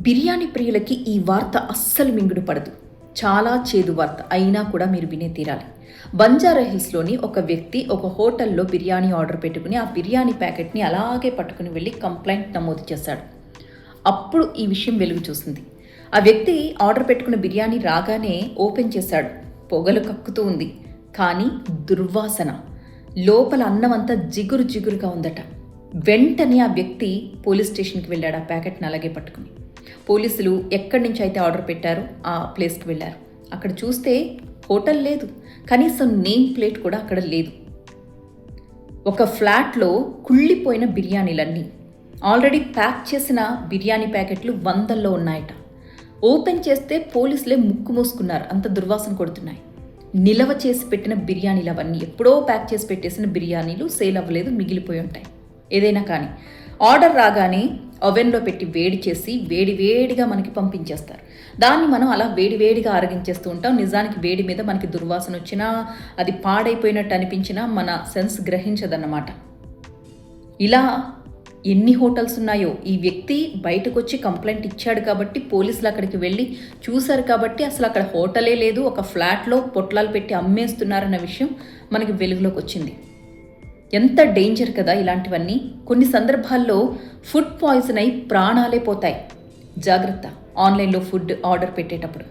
బిర్యానీ ప్రియులకి ఈ వార్త అస్సలు మింగుడు పడదు. చాలా చేదు వార్త అయినా కూడా మీరు వినే తీరాలి. బంజారాహిల్స్లోని ఒక వ్యక్తి ఒక హోటల్లో బిర్యానీ ఆర్డర్ పెట్టుకుని ఆ బిర్యానీ ప్యాకెట్ని అలాగే పట్టుకుని వెళ్ళి కంప్లైంట్ నమోదు చేశాడు. అప్పుడు ఈ విషయం వెలుగు చూసింది. ఆ వ్యక్తి ఆర్డర్ పెట్టుకున్న బిర్యానీ రాగానే ఓపెన్ చేశాడు. పొగలు కక్కుతూ ఉంది, కానీ దుర్వాసన, లోపల అన్నమంతా జిగురు జిగురుగా ఉందట. వెంటనే ఆ వ్యక్తి పోలీస్ స్టేషన్కి వెళ్ళాడు ఆ ప్యాకెట్ని అలాగే పట్టుకుని. పోలీసులు ఎక్కడి నుంచి అయితే ఆర్డర్ పెట్టారో ఆ ప్లేస్కి వెళ్ళారు. అక్కడ చూస్తే హోటల్ లేదు, కనీసం నేమ్ ప్లేట్ కూడా అక్కడ లేదు. ఒక ఫ్లాట్లో కుళ్ళిపోయిన బిర్యానీలన్నీ, ఆల్రెడీ ప్యాక్ చేసిన బిర్యానీ ప్యాకెట్లు 100ల్లో ఉన్నాయట. ఓపెన్ చేస్తే పోలీసులే ముక్కు మూసుకున్నారు, అంత దుర్వాసన కొడుతున్నాయి. నిలవ చేసి పెట్టిన బిర్యానీలు అవన్నీ, ఎప్పుడో ప్యాక్ చేసి పెట్టేసిన బిర్యానీలు సేల్ అవ్వలేదు, మిగిలిపోయి ఉంటాయి. ఏదైనా కానీ ఆర్డర్ రాగానే ఓవెన్లో పెట్టి వేడి చేసి వేడిగా మనకి పంపించేస్తారు. దాన్ని మనం అలా వేడిగా ఆరగించేస్తూ ఉంటాం. నిజానికి వేడి మీద మనకి దుర్వాసన వచ్చినా, అది పాడైపోయినట్టు అనిపించినా మన సెన్స్ గ్రహించదన్నమాట. ఇలా ఎన్ని హోటల్స్ ఉన్నాయో. ఈ వ్యక్తి బయటకు వచ్చి కంప్లైంట్ ఇచ్చాడు కాబట్టి పోలీసులు అక్కడికి వెళ్ళి చూశారు కాబట్టి అసలు అక్కడ హోటలే లేదు, ఒక ఫ్లాట్లో పొట్లాలు పెట్టి అమ్మేస్తున్నారన్న విషయం మనకి వెలుగులోకి వచ్చింది. ఎంత డేంజర్ కదా ఇలాంటివన్నీ. కొన్ని సందర్భాల్లో ఫుడ్ పాయిజన్ అయి ప్రాణాలే పోతాయి. జాగ్రత్త ఆన్లైన్లో ఫుడ్ ఆర్డర్ పెట్టేటప్పుడు.